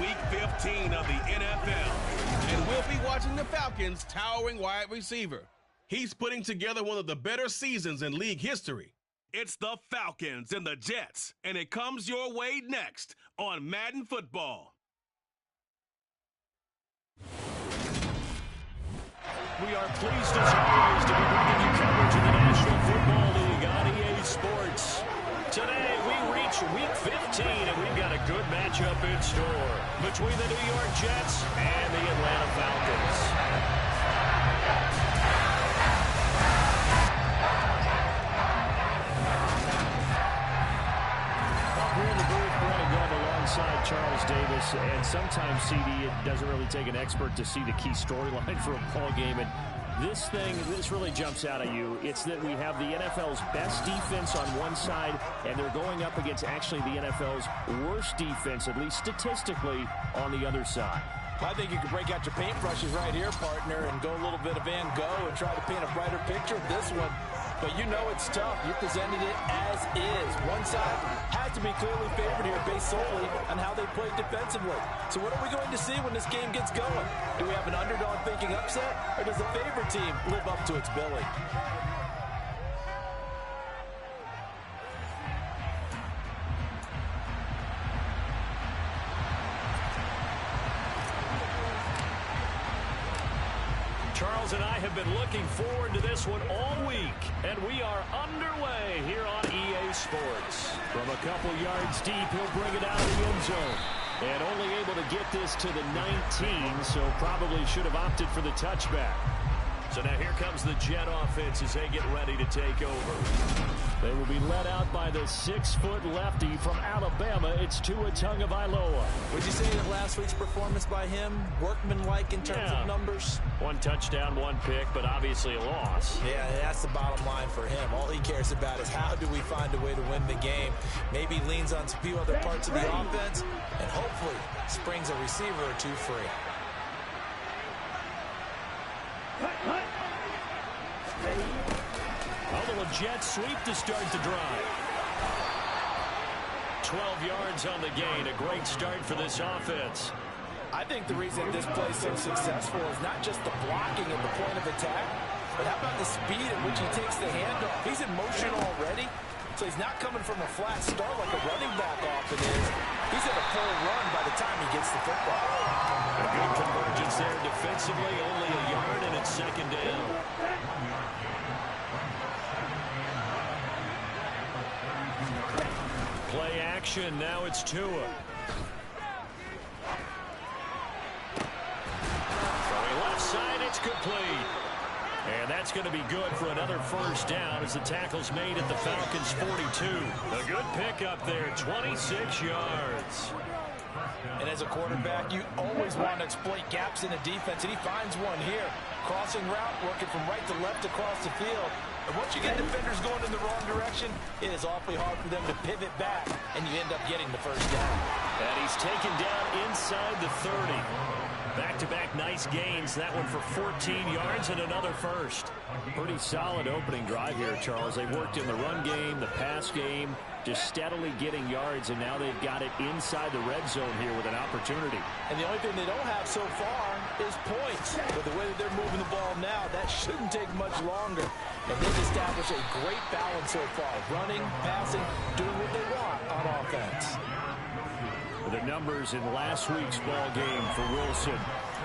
Week 15 of the NFL. And we'll be watching the Falcons' towering wide receiver. He's putting together one of the better seasons in league history. It's the Falcons and the Jets, and it comes your way next on Madden Football. We are pleased as always to be bringing you coverage of the National Football League on EA Sports. Today we reach Week 15 and we've got a good matchup in store between the New York Jets and the Atlanta Falcons. We're in the booth, Brandon Gunn alongside Charles Davis, and sometimes, CD, it doesn't really take an expert to see the key storyline for a ball game, and this really jumps out at you. It's that we have the NFL's best defense on one side, and they're going up against actually the NFL's worst defense, at least statistically, on the other side. I think you could break out your paintbrushes right here, partner, and go a little bit of Van Gogh and try to paint a brighter picture of this one. But you know it's tough. You presented it as is. One side has to be clearly favored here based solely on how they played defensively. So what are we going to see when this game gets going? Do we have an underdog thinking upset, or does the favorite team live up to its billing? Charles and I have been looking forward to this one all week, and we are underway here on EA Sports. From a couple yards deep, he'll bring it out of the end zone. And only able to get this to the 19, so probably should have opted for the touchback. So now here comes the Jet offense as they get ready to take over. They will be led out by the 6-foot lefty from Alabama. It's Tua Tagovailoa. Would you say that last week's performance by him, workmanlike in terms of numbers? One touchdown, one pick, but obviously a loss. Yeah, that's the bottom line for him. All he cares about is how do we find a way to win the game. Maybe leans on a few other parts of the offense, and hopefully springs a receiver or two free. Although a jet sweep to start the drive. 12 yards on the gain. A great start for this offense. I think the reason this play is so successful is not just the blocking at the point of attack, but how about the speed at which he takes the handoff? He's in motion already, so he's not coming from a flat start like a running back often is. He's in a full run by the time he gets the football. A good convergence there defensively, only a yard, and it's second down. Play action, now it's Tua. Throwing left side, it's complete. And that's going to be good for another first down as the tackle's made at the Falcons' 42. A good pickup there, 26 yards. And as a quarterback, you always want to exploit gaps in a defense, and he finds one here. Crossing route, working from right to left across the field. And once you get defenders going in the wrong direction, it is awfully hard for them to pivot back, and you end up getting the first down. And he's taken down inside the 30. Back-to-back nice gains. That one for 14 yards and another first. Pretty solid opening drive here, Charles. They worked in the run game, the pass game, just steadily getting yards, and now they've got it inside the red zone here with an opportunity. And the only thing they don't have so far is points. But the way that they're moving the ball now, that shouldn't take much longer. And they've established a great balance so far. Running, passing, doing what they want on offense. The numbers in last week's ball game for Wilson.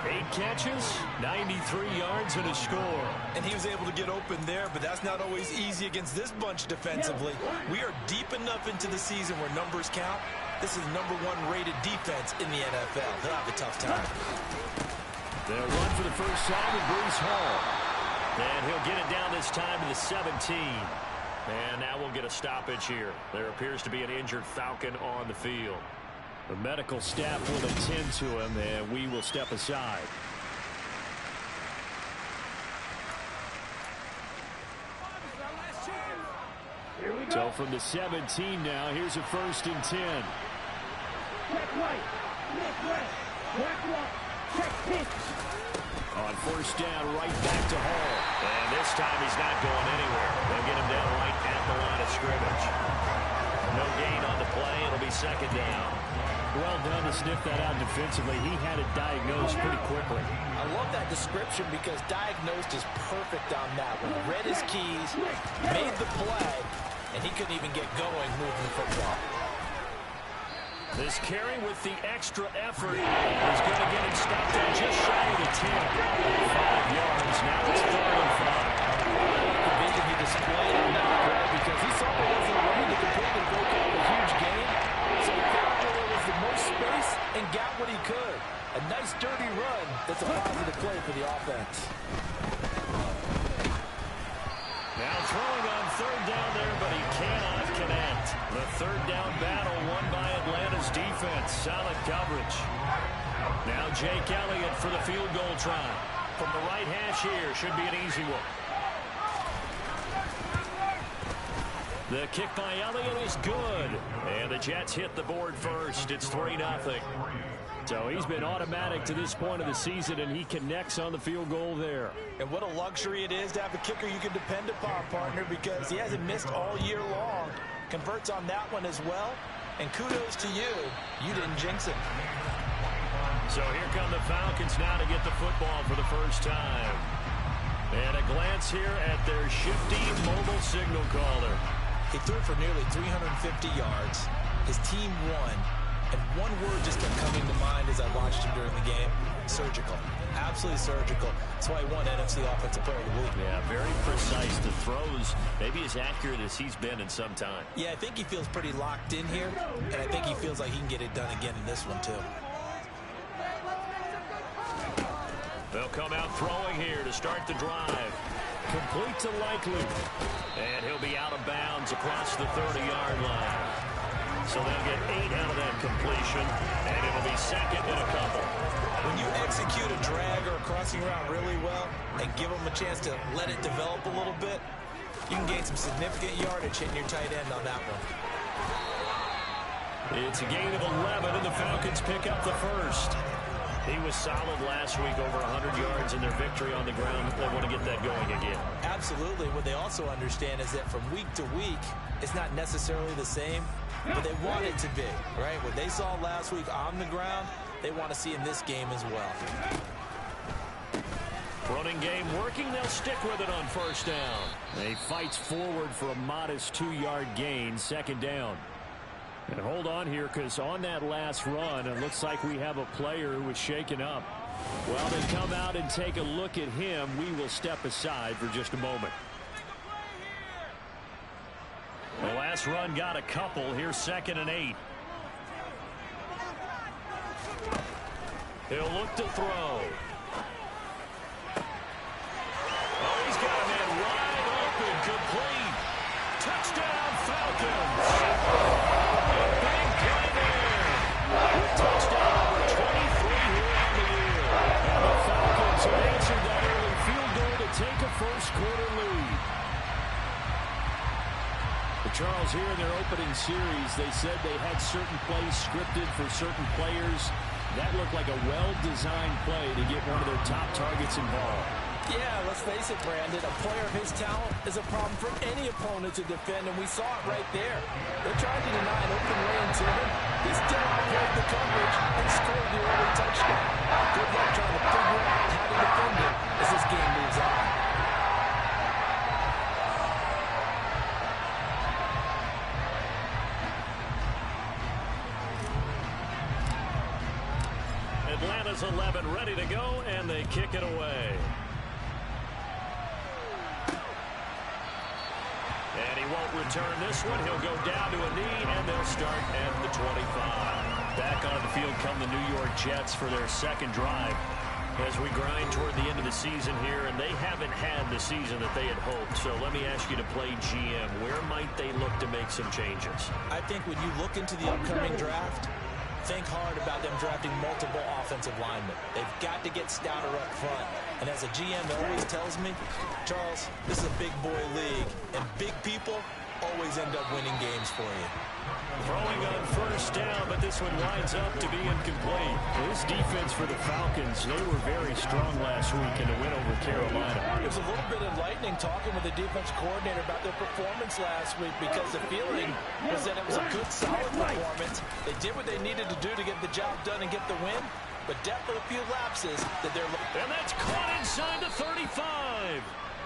8 catches, 93 yards, and a score. And he was able to get open there, but that's not always easy against this bunch defensively. We are deep enough into the season where numbers count. This is #1 rated defense in the NFL. They'll have a tough time. They'll run for the first time with Breece Hall. And he'll get it down this time to the 17. And now we'll get a stoppage here. There appears to be an injured Falcon on the field. The medical staff will attend to him, and we will step aside. So from the 17 now, here's a 1st and 10. On 1st down, right back to Hall. And this time he's not going anywhere. They'll get him down right at the line of scrimmage. No gain on the play. It'll be 2nd down. Well done to sniff that out defensively. He had it diagnosed pretty quickly. I love that description because diagnosed is perfect on that one. Read his keys, made the play, and he couldn't even get going moving the football. This carry with the extra effort is going to get him stopped at just shy of the 10. 5 yards. Now it's 3rd and 5. The vision he displayed on that play because he saw there wasn't a way to completely break out a huge game. So he found where there was the most space and got what he could. A nice dirty run that's a positive play for the offense. Now throwing on 3rd down there, but he cannot connect. The 3rd down battle won by Atlanta's defense. Solid coverage. Now Jake Elliott for the field goal try. From the right hash here, should be an easy one. The kick by Elliott is good. And the Jets hit the board first. It's 3-0. So he's been automatic to this point of the season, and he connects on the field goal there. And what a luxury it is to have a kicker you can depend upon, partner, because he hasn't missed all year long. Converts on that one as well. And kudos to you. You didn't jinx it. So here come the Falcons now to get the football for the first time. And a glance here at their shifty mobile signal caller. He threw for nearly 350 yards. His team won. And one word just kept coming to mind as I watched him during the game. Surgical. Absolutely surgical. That's why he won NFC Offensive Player of the Week. Yeah, very precise. The throws, maybe as accurate as he's been in some time. Yeah, I think he feels pretty locked in here. And I think he feels like he can get it done again in this one, too. They'll come out throwing here to start the drive. Complete to Likely. And he'll be out of bounds across the 30-yard line. So they'll get 8 out of that completion, and it'll be 2nd and a couple. When you execute a drag or a crossing route really well and give them a chance to let it develop a little bit, you can gain some significant yardage hitting your tight end on that one. It's a gain of 11, and the Falcons pick up the first. He was solid last week, over 100 yards in their victory on the ground. They want to get that going again. Absolutely. What they also understand is that from week to week, it's not necessarily the same, but they want it to be, right? What they saw last week on the ground, they want to see in this game as well. Running game working. They'll stick with it on 1st down. He fights forward for a modest 2-yard gain, 2nd down. And hold on here, because on that last run, it looks like we have a player who was shaken up. While they come out and take a look at him, we will step aside for just a moment. The last run got a couple. Here's 2nd and 8. He'll look to throw. Oh, he's got a man wide open, complete. Touchdown, Falcons. Big play there. With touchdown number 23 here on the year. And the Falcons have answered that early field goal to take a first-quarter lead. Charles, here in their opening series, they said they had certain plays scripted for certain players. That looked like a well-designed play to get one of their top targets involved. Yeah, let's face it, Brandon. A player of his talent is a problem for any opponent to defend, and we saw it right there. They tried to deny an open lane to him. He still outplayed the coverage and scored the early touchdown. Good luck trying to figure out how to defend it as this game moves on. Atlanta's 11 ready to go, and they kick it away. And he won't return this one. He'll go down to a knee, and they'll start at the 25. Back on the field come the New York Jets for their 2nd drive as we grind toward the end of the season here, and they haven't had the season that they had hoped. So let me ask you to play GM. Where might they look to make some changes? I think when you look into the upcoming draft, think hard about them drafting multiple offensive linemen. They've got to get stouter up front. And as a GM always tells me, Charles, this is a big boy league, and big people always end up winning games for you. Throwing on 1st down, but this one winds up to be incomplete. This defense for the Falcons, they were very strong last week in the win over Carolina. It was a little bit enlightening talking with the defense coordinator about their performance last week, because the feeling was that it was a good, solid performance. They did what they needed to to do to get the job done and get the win, but definitely a few lapses that they're looking. And that's caught inside the 35.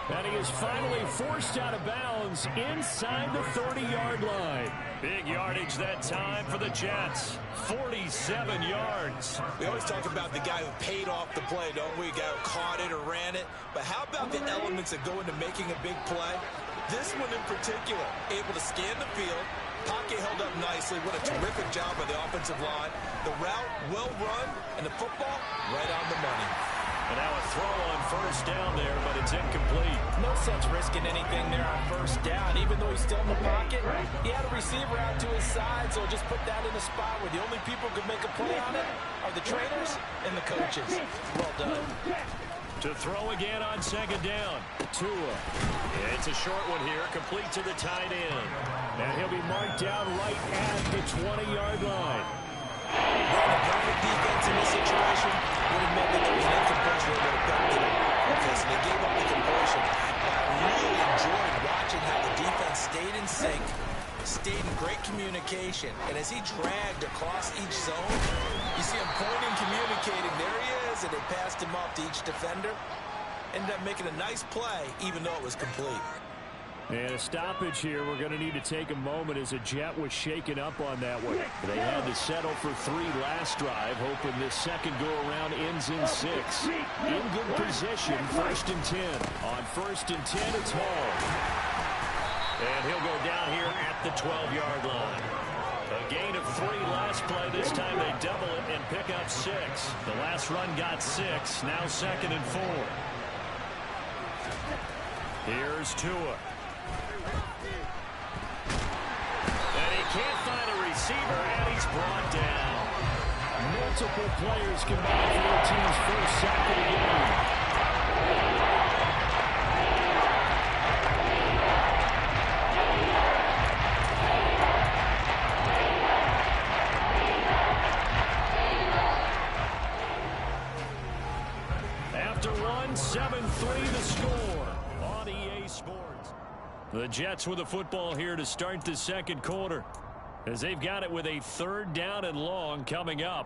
And he is finally forced out of bounds inside the 30-yard line. Big yardage that time for the Jets. 47 yards. We always talk about the guy who paid off the play, don't we? A guy who caught it or ran it. But how about the elements that go into making a big play? This one in particular, able to scan the field. Pocket held up nicely. What a terrific job by the offensive line. The route, well run, and the football, right on the money. And now a throw on first down there, but it's incomplete. No sense risking anything there on first down, even though he's still in the pocket. He had a receiver out to his side, so just put that in a spot where the only people who can make a play on it are the trainers and the coaches. Well done. To throw again on second down. Tua. It's a short one here, complete to the tight end. And he'll be marked down right at the 20-yard line. Running a perfect defense in this situation would have meant that there was an incompletion that would have got to them. Okay, so they gave up the completion. I really enjoyed watching how the defense stayed in sync, stayed in great communication, and as he dragged across each zone, you see him pointing, communicating. There he is, and they passed him off to each defender. Ended up making a nice play, even though it was complete. And a stoppage here. We're going to need to take a moment as a Jet was shaken up on that one. They had to settle for 3 last drive, hoping this second go-around ends in 6. In good position, 1st and 10. On 1st and 10, it's Hall. And he'll go down here at the 12-yard line. A gain of 3 last play. This time they double it and pick up 6. The last run got 6. Now 2nd and 4. Here's Tua. And he can't find a receiver, and he's brought down. Multiple players combined for their team's first sack of the game. After one, 7-3 the score on EA Sports. The Jets with the football here to start the second quarter, as they've got it with a 3rd down and long coming up.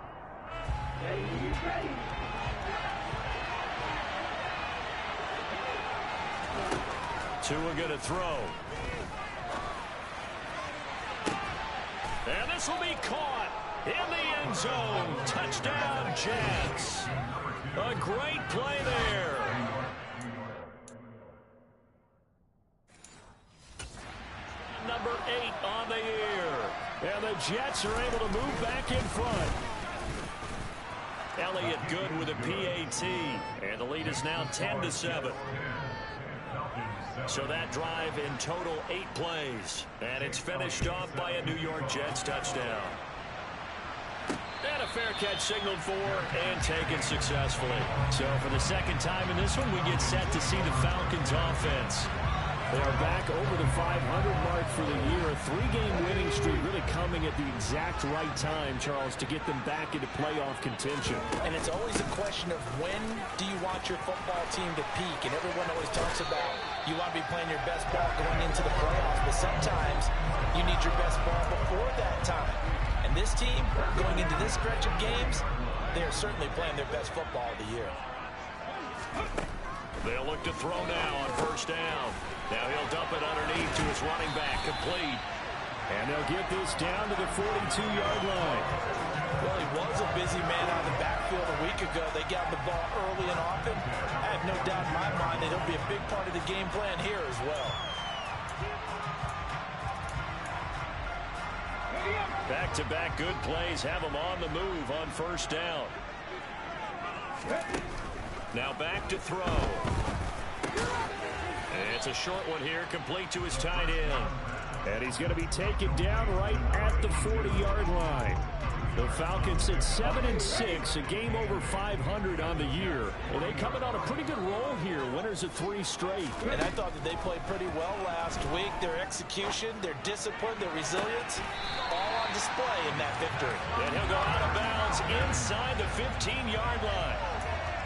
Tua going to throw. And this will be caught in the end zone. Touchdown, Jets. A great play there. Number 8 on the year. And the Jets are able to move back in front. Elliott good with a PAT. And the lead is now 10-7. So that drive in total 8 plays. And it's finished off by a New York Jets touchdown. And a fair catch signaled for and taken successfully. So for the second time in this one, we get set to see the Falcons offense. They are back over the 500 mark for the year. A 3-game winning streak really coming at the exact right time, Charles, to get them back into playoff contention. And it's always a question of when do you want your football team to peak? And everyone always talks about you want to be playing your best ball going into the playoffs, but sometimes you need your best ball before that time. And this team, going into this stretch of games, they are certainly playing their best football of the year. They'll look to throw now on first down. Now he'll dump it underneath to his running back, complete. And they'll get this down to the 42-yard line. Well, he was a busy man out of the backfield a week ago. They got the ball early and often. I have no doubt in my mind that he'll be a big part of the game plan here as well. Back-to-back good plays have him on the move on first down. Now back to throw. It's a short one here, complete to his tight end. And he's going to be taken down right at the 40-yard line. The Falcons at 7-6, a game over 500 on the year. And they coming on a pretty good roll here, winners of 3 straight. And I thought that they played pretty well last week. Their execution, their discipline, their resilience, all on display in that victory. And he'll go out of bounds inside the 15-yard line.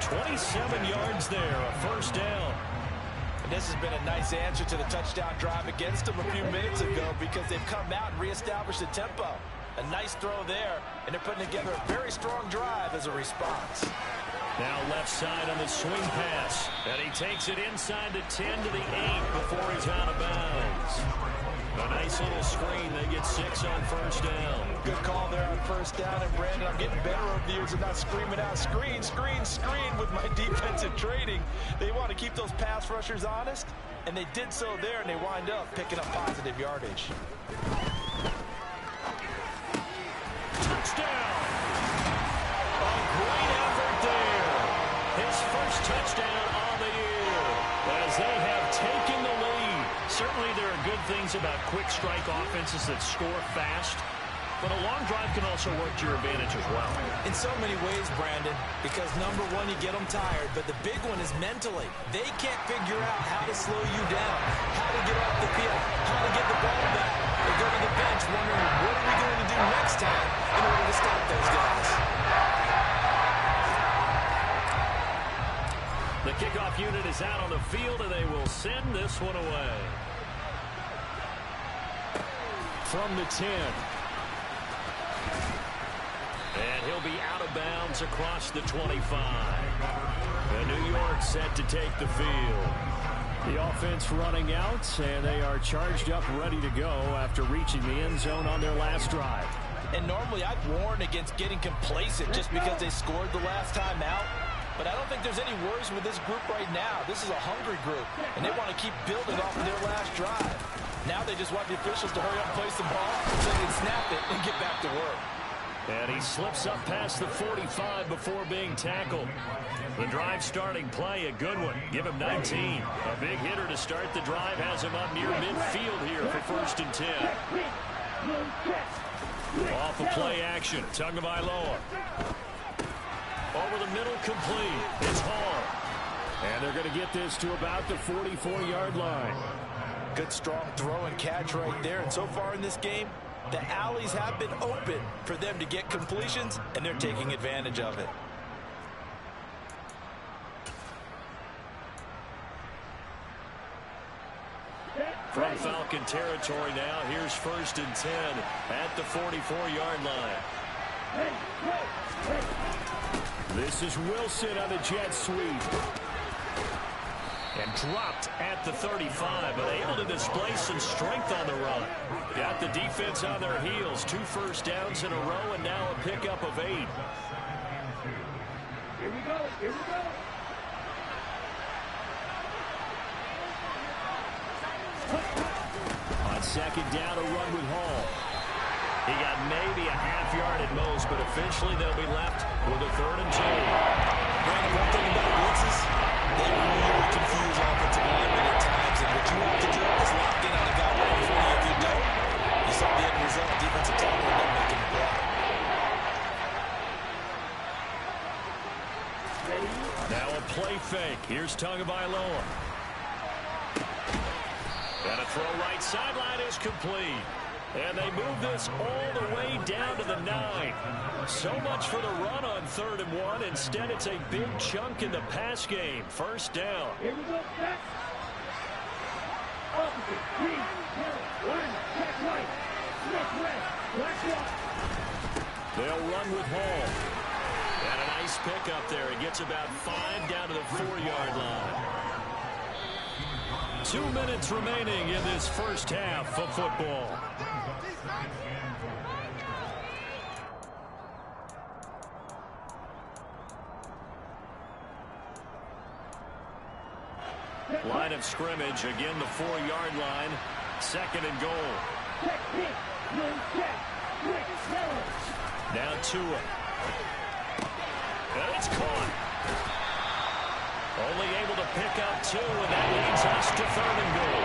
27 yards there, a first down. And this has been a nice answer to the touchdown drive against them a few minutes ago because they've come out and reestablished the tempo. A nice throw there, and they're putting together a very strong drive as a response. Now left side on the swing pass. And he takes it inside the 10 to the 8 before he's out of bounds. A nice little screen. They get 6 on first down. Good call there on first down. And, Brandon, I'm getting better over the years of not screaming out, screen, screen, screen with my defensive training. They want to keep those pass rushers honest, and they did so there, and they wind up picking up positive yardage. Touchdown! A great effort there. His first touchdown on the year as they have taken the lead. Certainly there are good things about quick strike offenses that score fast, but a long drive can also work to your advantage as well. In so many ways, Brandon, because number one, you get them tired, but the big one is mentally. They can't figure out how to slow you down, how to get off the field, how to get the ball back. They go to the bench wondering, what are we going to do next time in order to stop those guys? The kickoff unit is out on the field, and they will send this one away. From the 10. And he'll be out of bounds across the 25. And New York set to take the field. The offense running out, and they are charged up, ready to go after reaching the end zone on their last drive. And normally I'd warn against getting complacent just because they scored the last time out. But I don't think there's any worries with this group right now. This is a hungry group, and they want to keep building off of their last drive. Now they just want the officials to hurry up and place the ball so they can snap it and get back to work. And he slips up past the 45 before being tackled. The drive starting play, a good one. Give him 19. A big hitter to start the drive has him up near midfield here for 1st and 10. Off of play action, Tagovailoa. Over the middle, complete. It's Hall. And they're going to get this to about the 44-yard line. Good strong throw and catch right there. And so far in this game, the alleys have been open for them to get completions, and they're taking advantage of it. From Falcon territory now, here's 1st and 10 at the 44-yard line. This is Wilson on the jet sweep. And dropped at the 35, but able to display some strength on the run. Got the defense on their heels. 2 first downs in a row, and now a pickup of 8. Here we go, here we go. On 2nd down, a run with Hall. He got maybe a half yard at most, but eventually they'll be left with a 3rd and 2. Brandon, one thing about blitzes, they really confuse offensive linemen at times, and what you have to do is lock in on the guy right in front of you. If you don't, you saw the end result. Defensive tackle ended up making the play. Now a play fake. Here's Tagovailoa. And a throw right sideline is complete. And they move this all the way down to the 9. So much for the run on 3rd and 1. Instead, it's a big chunk in the pass game. 1st down. Here we go, back. Opposite, green, yellow, line, check right, Smith red, black white. They'll run with Hall. And a nice pickup there. He gets about 5 down to the 4-yard line. 2 minutes remaining in this first half of football. Line of scrimmage, again the 4-yard line. 2nd and goal. Check pink, no check, quick, yellow. Now Tua. And it's caught. Only able to pick up 2, and that leads us to 3rd and goal.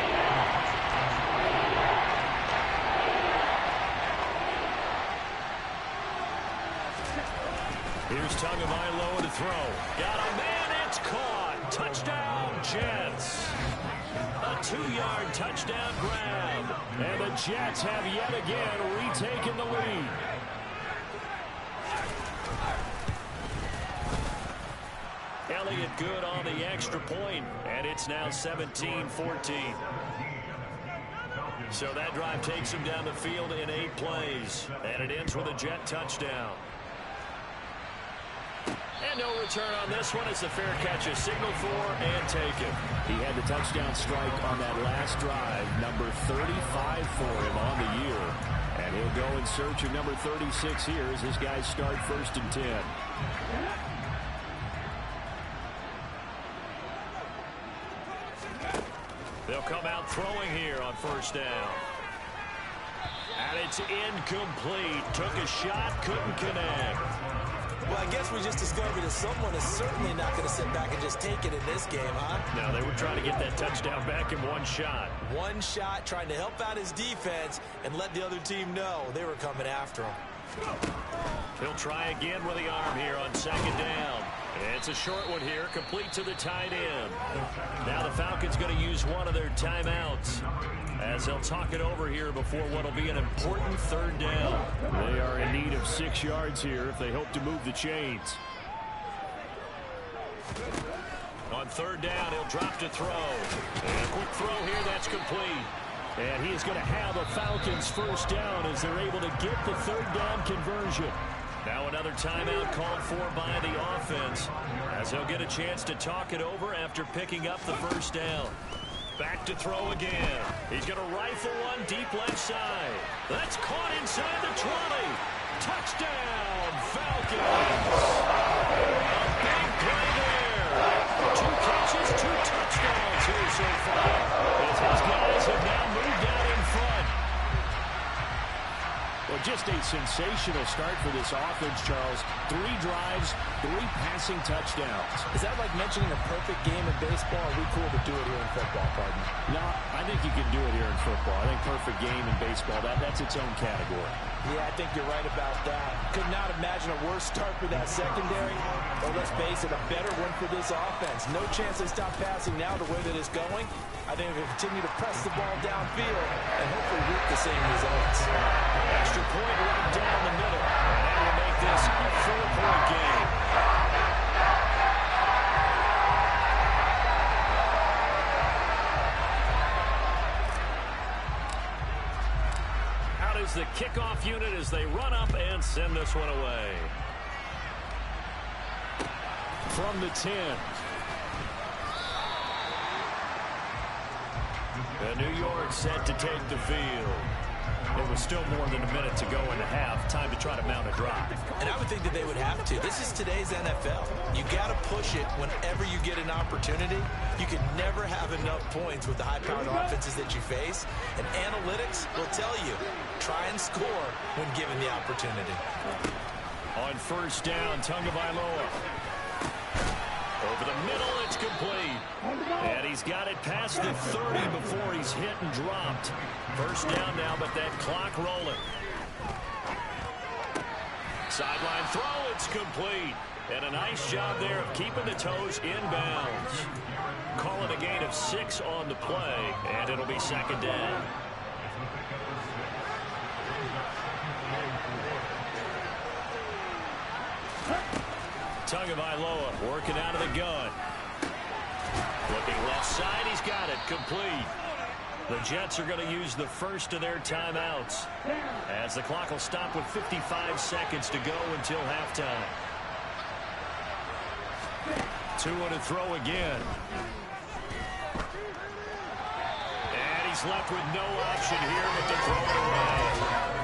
Here's Tagovailoa to throw. Got a man, it's caught. Touchdown, Jets. A 2-yard touchdown grab. And the Jets have yet again retaken the lead. Elliott good on the extra point, and it's now 17-14. So that drive takes him down the field in 8 plays, and it ends with a Jet touchdown. And no return on this one as the fair catch is signaled for and taken. He had the touchdown strike on that last drive, number 35 for him on the year. And he'll go in search of number 36 here as his guys start 1st and 10. They'll come out throwing here on 1st down. And it's incomplete. Took a shot, couldn't connect. Well, I guess we just discovered that someone is certainly not going to sit back and just take it in this game, huh? No, they were trying to get that touchdown back in one shot. One shot, trying to help out his defense and let the other team know they were coming after him. He'll try again with the arm here on 2nd down. It's a short one here, complete to the tight end. Now the Falcons going to use one of their timeouts as they'll talk it over here before what will be an important 3rd down. They are in need of 6 yards here if they hope to move the chains. On 3rd down, he'll drop to throw. And a quick throw here, that's complete. And he is going to have a Falcons 1st down as they're able to get the 3rd down conversion. Now another timeout called for by the offense as he'll get a chance to talk it over after picking up the 1st down. Back to throw again. He's going to rifle one deep left side. That's caught inside the 20. Touchdown, Falcons. A big play there. 2 catches, 2 touchdowns here so far as his guys have now moved out in front. Well, just a sensational start for this offense, Charles. 3 drives, 3 passing touchdowns. Is that like mentioning a perfect game in baseball? Or are we cool to do it here in football, partner? No, I think you can do it here in football. I think perfect game in baseball, that's its own category. Yeah, I think you're right about that. Could not imagine a worse start for that secondary. Or let's face it, a better one for this offense. No chance they stop passing now the way that it's going. I think they'll continue to press the ball downfield and hopefully reap the same results. Extra point right down the middle. And that will make this a 4-point game. Out is the kickoff unit as they run up and send this one away. From the 10. New York set to take the field. It was still more than a minute to go in the half. Time to try to mount a drive. And I would think that they would have to. This is today's NFL. You got to push it whenever you get an opportunity. You can never have enough points with the high-powered offenses that you face. And analytics will tell you, try and score when given the opportunity. On 1st down, Tagovailoa. Over the middle, it's complete. And he's got it past the 30 before he's hit and dropped. 1st down now, but that clock rolling. Sideline throw, it's complete. And a nice job there of keeping the toes inbounds. Call it a gain of 6 on the play, and it'll be 2nd down. Tagovailoa working out of the gun. Looking left side, he's got it, complete. The Jets are going to use the first of their timeouts as the clock will stop with 55 seconds to go until halftime. 2 to throw again. And he's left with no option here but to throw it away.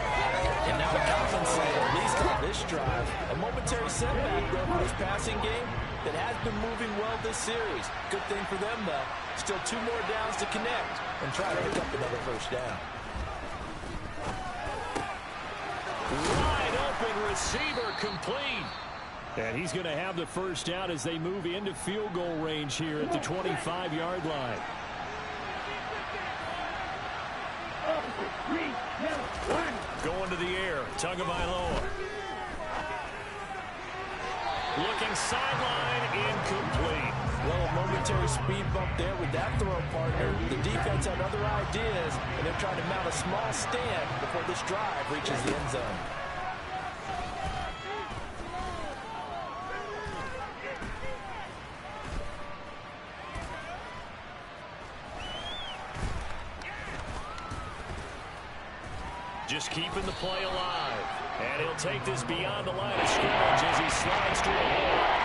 And now the Falcons say, at least on this drive, a momentary setback there for this passing game that has been moving well this series. Good thing for them, though. Still 2 more downs to connect and try to pick up another 1st down. Wide open receiver complete. And he's going to have the 1st down as they move into field goal range here at the 25-yard line. 3, 2, 1. Going to the air, Tagovailoa. Looking sideline, incomplete. Well, a momentary speed bump there with that throw, partner. The defense had other ideas, and they're trying to mount a small stand before this drive reaches the end zone. just keeping the play alive. And he'll take this beyond the line of scrimmage as he slides to a hole.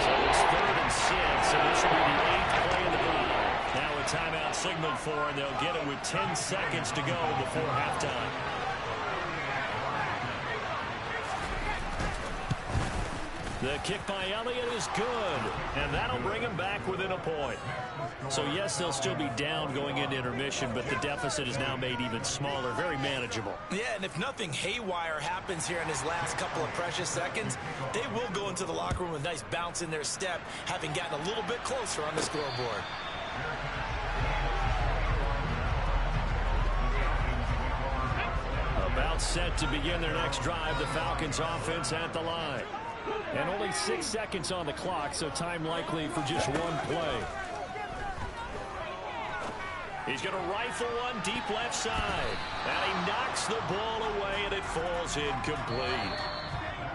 So it's 3rd and 6, and this will be the 8th play of the drive. Now a timeout signaled for, and they'll get it with 10 seconds to go before halftime. The kick by Elliott is good, and that'll bring him back within a point. So, yes, they'll still be down going into intermission, but the deficit is now made even smaller, very manageable. Yeah, and if nothing haywire happens here in his last couple of precious seconds, they will go into the locker room with a nice bounce in their step, having gotten a little bit closer on the scoreboard. About set to begin their next drive, the Falcons offense at the line. And only 6 seconds on the clock, so time likely for just one play. He's going to rifle one deep left side. And he knocks the ball away, and it falls incomplete.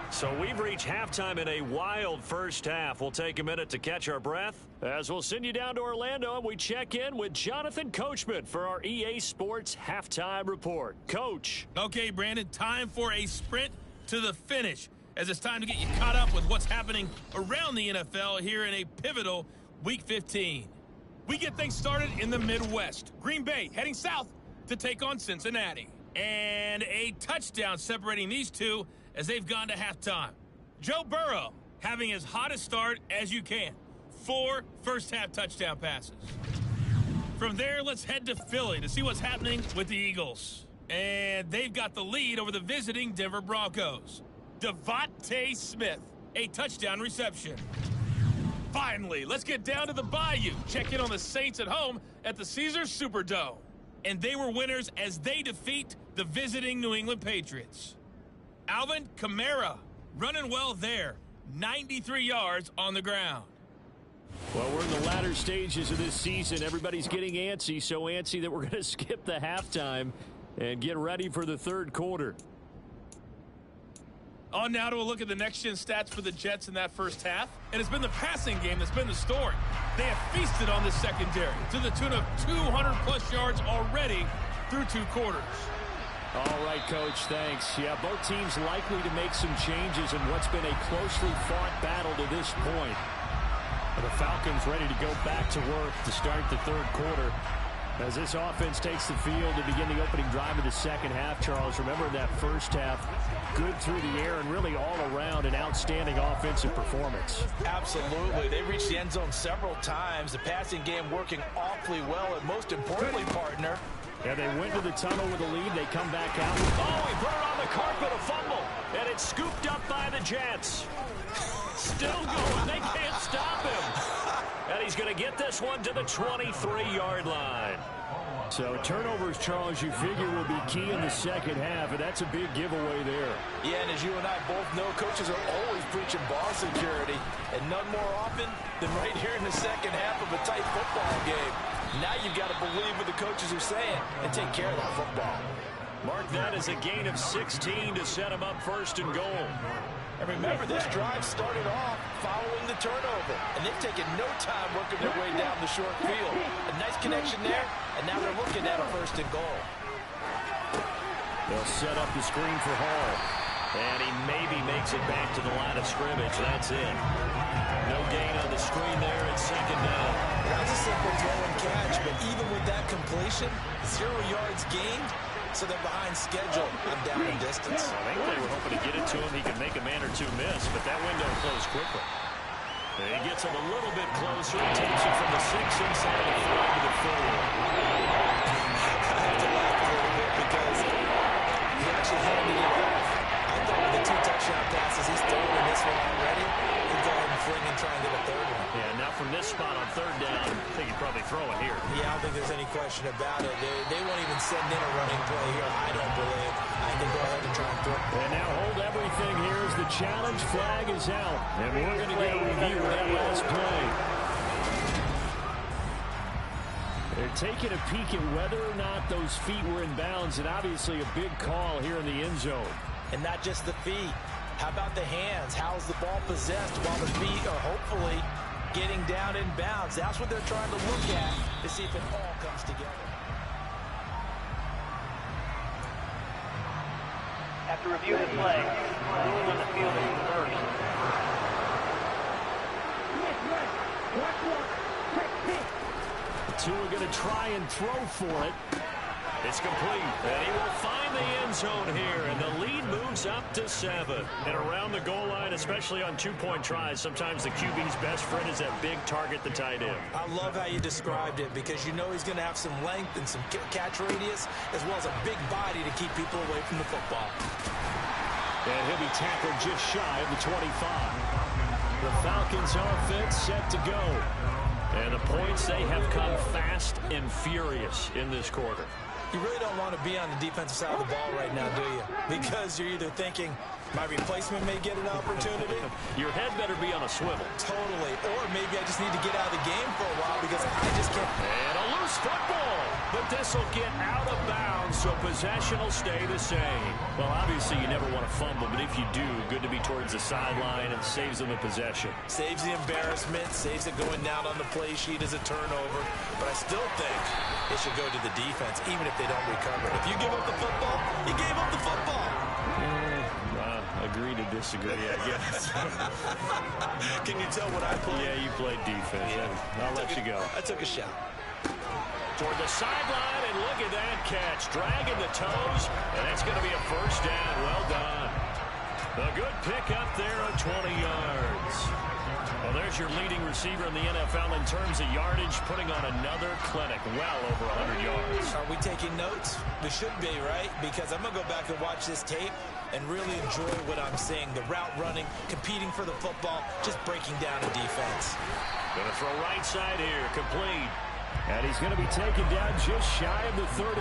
So we've reached halftime in a wild first half. We'll take a minute to catch our breath as we'll send you down to Orlando, and we check in with Jonathan Coachman for our EA Sports Halftime Report. Coach. Okay, Brandon, time for a sprint to the finish, as it's time to get you caught up with what's happening around the NFL here in a pivotal Week 15. We get things started in the Midwest. Green Bay heading south to take on Cincinnati. And a touchdown separating these two as they've gone to halftime. Joe Burrow having as hot a start as you can. 4 first-half touchdown passes. From there, let's head to Philly to see what's happening with the Eagles. And they've got the lead over the visiting Denver Broncos. Devontae Smith, a touchdown reception. Finally, let's get down to the Bayou. Check in on the Saints at home at the Caesars Superdome. And they were winners as they defeat the visiting New England Patriots. Alvin Kamara running well there. 93 yards on the ground. Well, we're in the latter stages of this season. Everybody's getting antsy, so antsy that we're going to skip the halftime and get ready for the third quarter. On now to a look at the next-gen stats for the Jets in that first half. And it's been the passing game that's been the story. They have feasted on the secondary to the tune of 200-plus yards already through 2 quarters. All right, Coach, thanks. Yeah, both teams likely to make some changes in what's been a closely fought battle to this point. The Falcons ready to go back to work to start the third quarter. As this offense takes the field to begin the opening drive of the second half, Charles, remember that first half, good through the air and really all around an outstanding offensive performance. Absolutely. They reached the end zone several times. The passing game working awfully well, and most importantly, partner. Yeah, they went to the tunnel with a lead. They come back out. Oh, he put it on the carpet, a fumble. And it's scooped up by the Jets. Still going. They can't stop him. And he's going to get this one to the 23-yard line. So turnovers, Charles, you figure will be key in the second half, and that's a big giveaway there. Yeah, and as you and I both know, coaches are always preaching ball security, and none more often than right here in the second half of a tight football game. Now you've got to believe what the coaches are saying and take care of that football. Mark that as a gain of 16 to set him up first and goal. And remember, this drive started off following the turnover, and they've taken no time working their way down the short field. A nice connection there, and now they're looking at a first and goal. They'll set up the screen for Hall, and he maybe makes it back to the line of scrimmage. That's it. No gain on the screen there. It's second down. That's a simple throw and catch, but even with that completion, 0 yards gained. So they're behind schedule and down in distance. I think they were hoping to get it to him. He could make a man or two miss, but that window closed quickly. And he gets him a little bit closer. He takes it from the 6 inside the 5 to the 4. I have to laugh a little bit because he actually handed it off. I thought with the 2 touchdown passes he's thrown in this one already, he'd go ahead and fling and try and get a third one. Yeah, now from this spot on third down, I think he'd probably throw it here. Yeah, I don't think there's any question about it. They won't even send in a running play here, I don't believe. I think go ahead and try and throw it. And now hold everything here as the challenge flag is out. And we're going to get a review of that last play. They're taking a peek at whether or not those feet were in bounds, and obviously a big call here in the end zone. And not just the feet. How about the hands? How's the ball possessed while the feet are hopefully getting down in bounds? That's what they're trying to look at to see if it all comes together. have to review the play. Ruling on the field is reversed. Tua going to try and throw for it. It's complete, and he will find the end zone here, and the lead moves up to 7. And around the goal line, especially on two-point tries, sometimes the QB's best friend is that big target, the tight end. I love how you described it, because you know he's going to have some length and some catch radius, as well as a big body to keep people away from the football. And he'll be tackled just shy of the 25. The Falcons offense set to go. And the points, they have come fast and furious in this quarter. You really don't want to be on the defensive side of the ball right now, do you? Because you're either thinking, my replacement may get an opportunity. Your head better be on a swivel. Totally. Or maybe I just need to get out of the game for a while because I just can't. And a loose football. But this will get out of bounds, so possession will stay the same. Well, obviously you never want to fumble, but if you do, good to be towards the sideline and saves them the possession. Saves the embarrassment, saves it going down on the play sheet as a turnover. But I still think it should go to the defense, even if they don't recover. If you give up the football, you gave up the football. Agree to disagree, I guess. Can you tell what I played? Yeah, you played defense. Yeah. I'll let you go. I took a shot. Toward the sideline, and look at that catch. Dragging the toes, and that's going to be a first down. Well done. A good pick up there of 20 yards. Well, there's your leading receiver in the NFL in terms of yardage, putting on another clinic, well over 100 yards. Are we taking notes? We should be, right? Because I'm going to go back and watch this tape and really enjoy what I'm seeing. The route running, competing for the football, just breaking down the defense. Going to throw right side here, complete. And he's going to be taken down just shy of the 35.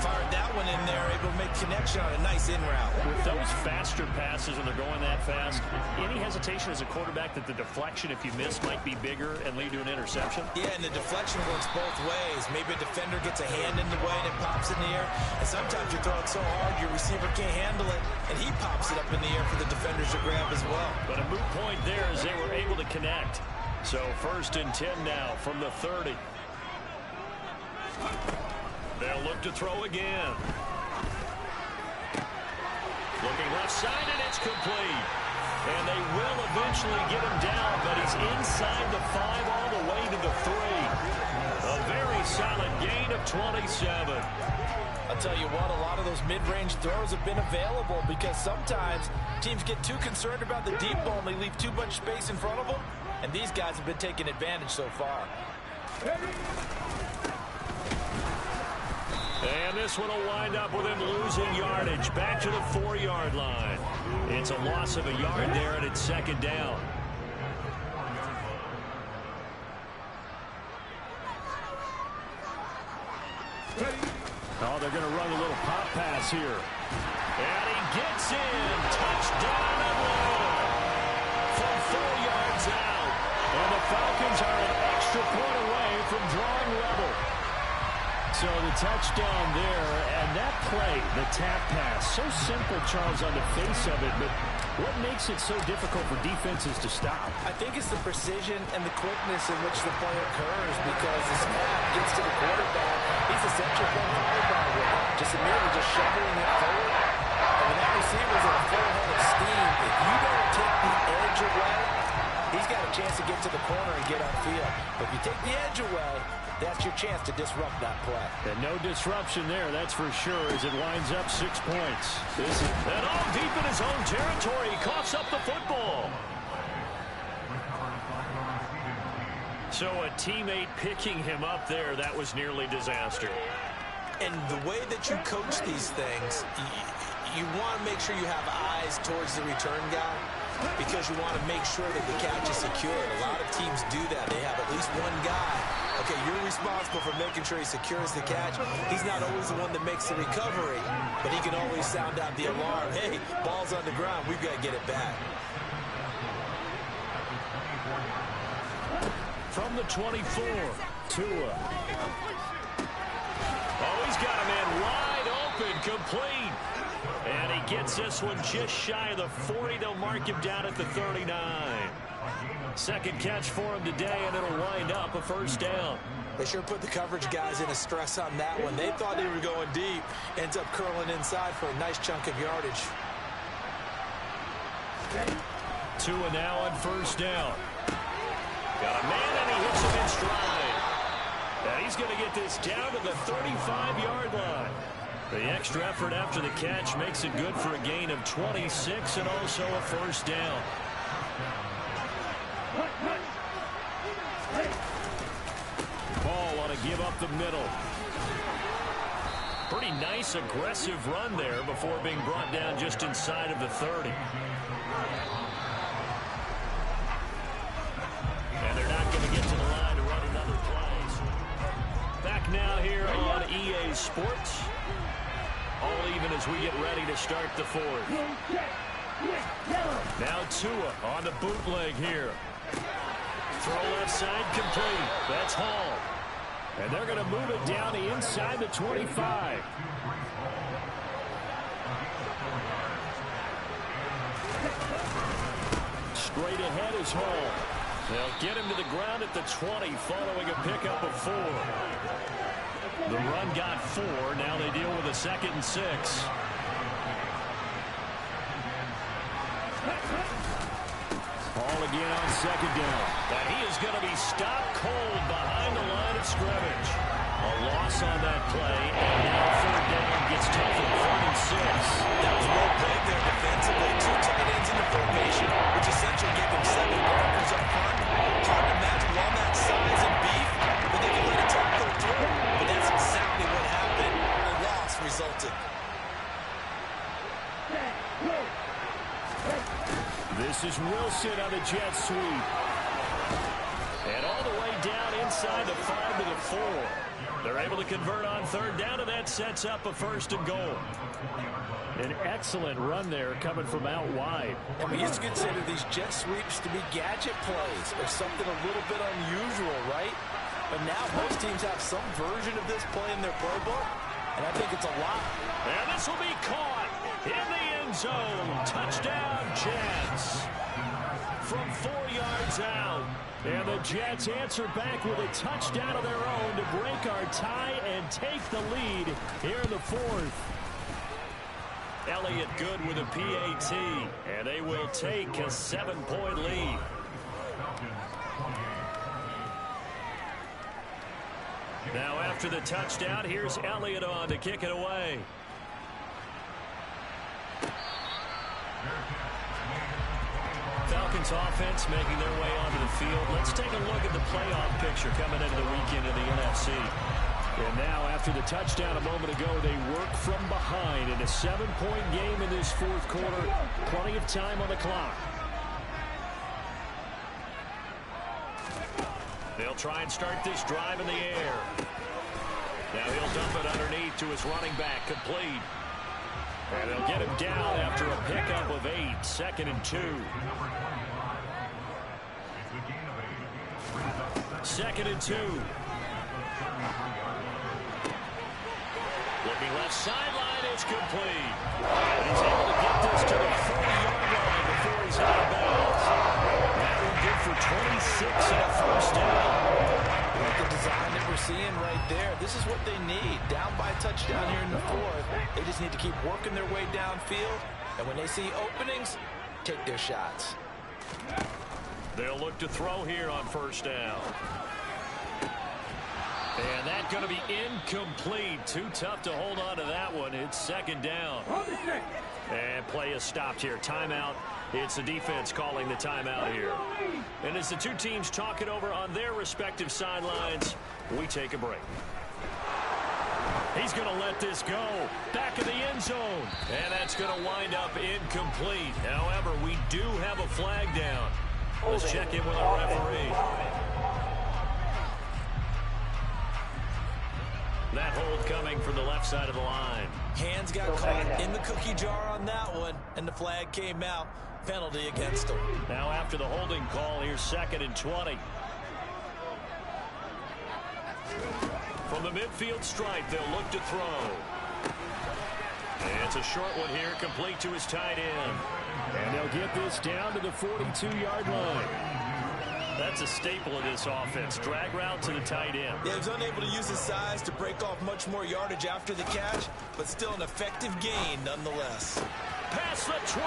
Fired that one in there, able to make connection on a nice in route. With those faster passes and they're going that fast, any hesitation as a quarterback that the deflection, if you miss, might be bigger and lead to an interception? Yeah, and the deflection works both ways. Maybe a defender gets a hand in the way and it pops in the air. And sometimes you throw it so hard your receiver can't handle it, and he pops it up in the air for the defenders to grab as well. But a moot point there as they were able to connect. So 1st and 10 now from the 30. They'll look to throw again. Looking left side, and it's complete. And they will eventually get him down, but he's inside the 5 all the way to the 3. A very solid gain of 27. I'll tell you what, a lot of those mid-range throws have been available because sometimes teams get too concerned about the deep ball and they leave too much space in front of them. And these guys have been taking advantage so far. And this one will wind up with him losing yardage. Back to the 4-yard line. It's a loss of a yard there, and it's 2nd down. Oh, they're going to run a little pop pass here. And he gets in. Touchdown Atlanta. From 4 yards out. And the Falcons are an extra point away from drawing level. So the touchdown there, and that play, the tap pass, so simple, Charles, on the face of it, but what makes it so difficult for defenses to stop? I think it's the precision and the quickness in which the play occurs, because the snap gets to the quarterback. He's essentially playing volleyball with it, just merely just shoveling it forward. And when that receiver's at a full head of steam, if you don't take the edge away, he's got a chance to get to the corner and get upfield. But if you take the edge away, that's your chance to disrupt that play. And no disruption there, that's for sure, as it winds up 6 points. And all deep in his own territory, he coughs up the football. So a teammate picking him up there, that was nearly disaster. And the way that you coach these things, you want to make sure you have eyes towards the return guy, because you want to make sure that the catch is secured. A lot of teams do that. They have at least one guy. Okay, you're responsible for making sure he secures the catch. He's not always the one that makes the recovery, but he can always sound out the alarm. Hey, ball's on the ground. We've got to get it back. From the 24, Tua. Oh, he's got a man wide open, complete. And he gets this one just shy of the 40. They'll mark him down at the 39. Second catch for him today, and it'll wind up a first down. They sure put the coverage guys in a stress on that one. They thought they were going deep, Ends up curling inside for a nice chunk of yardage. Tua now on first down. Got a man, and he hits him in stride. And he's going to get this down to the 35-yard line. The extra effort after the catch makes it good for a gain of 26 and also a first down. Ball on a give up the middle. Pretty nice, aggressive run there before being brought down just inside of the 30. And they're not going to get to the line to run another play. Back now here on EA Sports. All even as we get ready to start the fourth. Now Tua on the bootleg here. Throw left side complete. That's Hall. And they're going to move it down inside the 25. Straight ahead is Hall. They'll get him to the ground at the 20 following a pickup of 4. The run got 4. Now they deal with a 2nd and 6. Hall again on 2nd down. And he is going to be stopped cold behind the line of scrimmage. A loss on that play. And now 3rd down gets tougher. 3rd and 6. That was well played there defensively. 2 tight ends in the formation, which essentially gave them 7 blockers up front. Hard to match with all that size and beef, but they can let a tackle through. But that's exactly what happened. A loss resulted. This is Wilson on the jet sweep. And all the way down inside the 5 to the 4. They're able to convert on 3rd down, and that sets up a 1st and goal. An excellent run there coming from out wide. And we used to consider these jet sweeps to be gadget plays or something a little bit unusual, right? But now most teams have some version of this play in their playbook, and I think it's a lot. And this will be caught in the end zone. Touchdown, Jets. From 4 yards out. And the Jets answer back with a touchdown of their own to break our tie and take the lead here in the 4th. Elliott good with a PAT, and they will take a 7-point lead. Now after the touchdown, here's Elliott on to kick it away. Falcons offense making their way onto the field. Let's take a look at the playoff picture coming into the weekend in the NFC. And now after the touchdown a moment ago, they work from behind in a 7-point game in this 4th quarter. Plenty of time on the clock. They'll try and start this drive in the air. Now he'll dump it underneath to his running back, complete. And they'll get him down after a pickup of 8, 2nd and 2. 2nd and 2. Looking left sideline, it's complete. And he's able to get this to the 40-yard line before he's out of bounds. That will good for 26 and a 1st down. Like the design that we're seeing right there, this is what they need. Down by a touchdown here in the 4th. They just need to keep working their way downfield. And when they see openings, take their shots. They'll look to throw here on 1st down. And that's going to be incomplete. Too tough to hold on to that one. It's 2nd down. And play is stopped here. Timeout. It's the defense calling the timeout here. And as the two teams talk it over on their respective sidelines, we take a break. He's going to let this go. Back in the end zone. And that's going to wind up incomplete. However, we do have a flag down. Let's check in with our referee. That hold coming from the left side of the line. Hands got caught in the cookie jar on that one, and the flag came out. Penalty against them. Now after the holding call, here's 2nd and 20. From the midfield stripe, they'll look to throw. And it's a short one here, complete to his tight end. And they'll get this down to the 42-yard line. That's a staple of this offense. Drag route to the tight end. Yeah, he was unable to use his size to break off much more yardage after the catch, but still an effective gain nonetheless. Past the 20.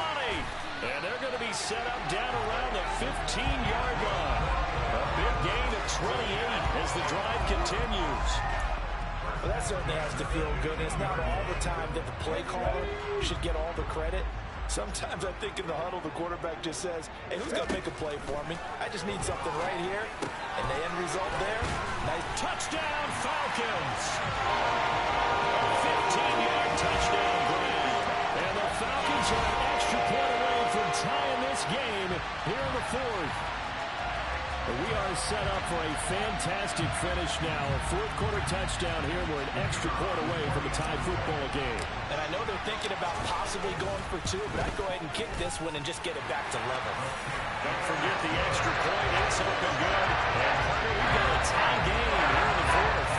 And they're going to be set up down around the 15-yard line. A big gain of 28 as the drive continues. Well, that certainly has to feel good. It's not all the time that the play caller should get all the credit. Sometimes I think in the huddle, the quarterback just says, hey, who's going to make a play for me? I just need something right here. And the end result there, nice touchdown, Falcons. A 15-yard touchdown grab. And the Falcons are an extra point away from tying this game here in the fourth. We are set up for a fantastic finish now. A fourth-quarter touchdown here. We're an extra point away from a tie football game. And I know they're thinking about possibly going for two, but I'd go ahead and kick this one and just get it back to level. Don't forget the extra point. It's looking good. And Carter, we've got a tie game here in the fourth.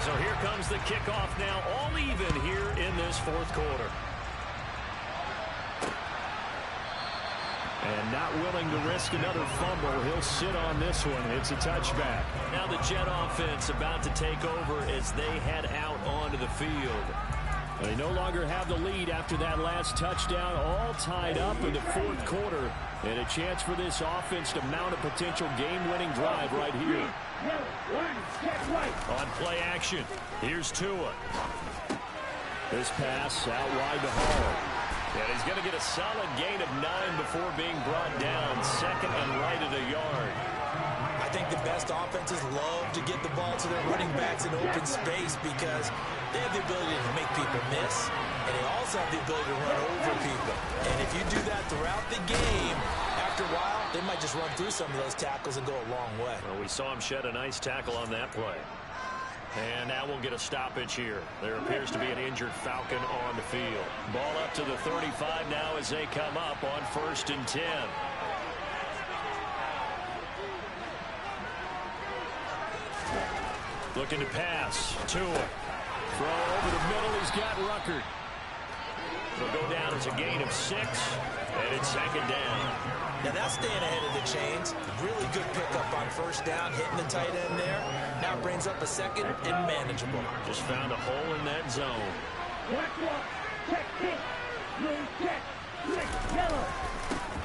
So here comes the kickoff now, all even here in this fourth quarter. And not willing to risk another fumble. He'll sit on this one. It's a touchback. Now the Jet offense about to take over as they head out onto the field. They no longer have the lead after that last touchdown, all tied up in the fourth quarter. And a chance for this offense to mount a potential game-winning drive right here. On play action, here's Tua. This pass out wide to Hall. And he's going to get a solid gain of 9 before being brought down. Second and right at a yard. I think the best offenses love to get the ball to their running backs in open space because they have the ability to make people miss, and they also have the ability to run over people. And if you do that throughout the game, after a while, they might just run through some of those tackles and go a long way. Well, we saw him shed a nice tackle on that play. And now we'll get a stoppage here. There appears to be an injured Falcon on the field. Ball up to the 35 now as they come up on 1st and 10. Looking to pass. Tua. Throw over the middle. He's got Ruckert. It'll go down as a gain of 6. And it's second down. Now that's staying ahead of the chains. Really good pickup on first down, hitting the tight end there. Now brings up a second and manageable. Just found a hole in that zone.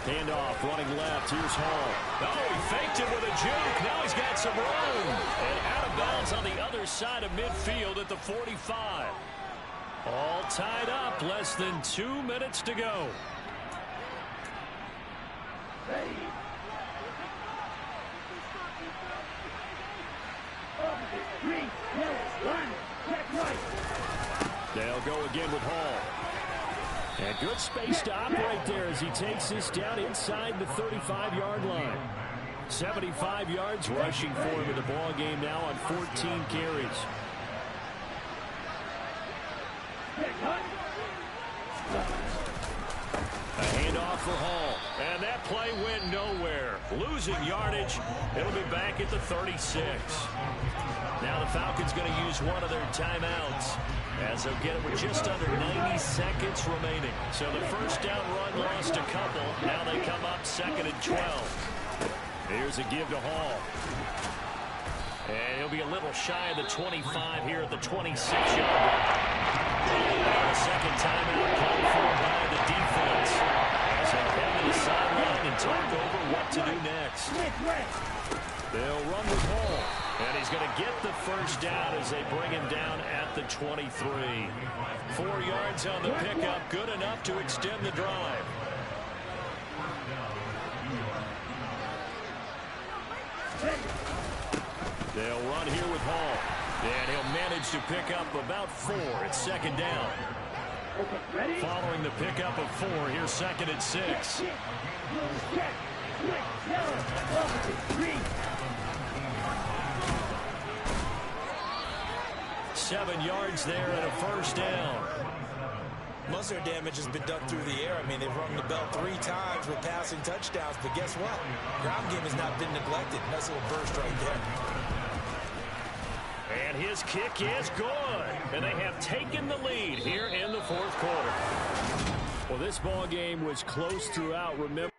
Handoff, running left. Here's Hall. Oh, he faked it with a juke. Now he's got some room. And out of bounds on the other side of midfield at the 45. All tied up. Less than 2 minutes to go. They'll go again with Hall. And good space to operate there as he takes this down inside the 35-yard line. 75 yards rushing for him in the ball game now on 14 carries. A handoff for Hall. And that play went nowhere. Losing yardage. It'll be back at the 36. Now the Falcons going to use one of their timeouts as they'll get it with just under 90 seconds remaining. So the first down run lost a couple. Now they come up 2nd and 12. Here's a give to Hall. And he'll be a little shy of the 25 here at the 26-yard line. The second timeout called for by the defense. So head to the sideline and talk over what to do next. They'll run with Hall. And he's going to get the first down as they bring him down at the 23. 4 yards on the pickup. Good enough to extend the drive. They'll run here with Hall. And he'll manage to pick up about 4. It's 2nd down. Following the pickup of 4, here's 2nd and 6. 7 yards there and a first down. Most of their damage has been done through the air. I mean, they've rung the bell 3 times with passing touchdowns, but guess what? Ground game has not been neglected. Nice little burst right there. And his kick is good. And they have taken the lead here in the fourth quarter. Well, this ball game was close throughout. Remember.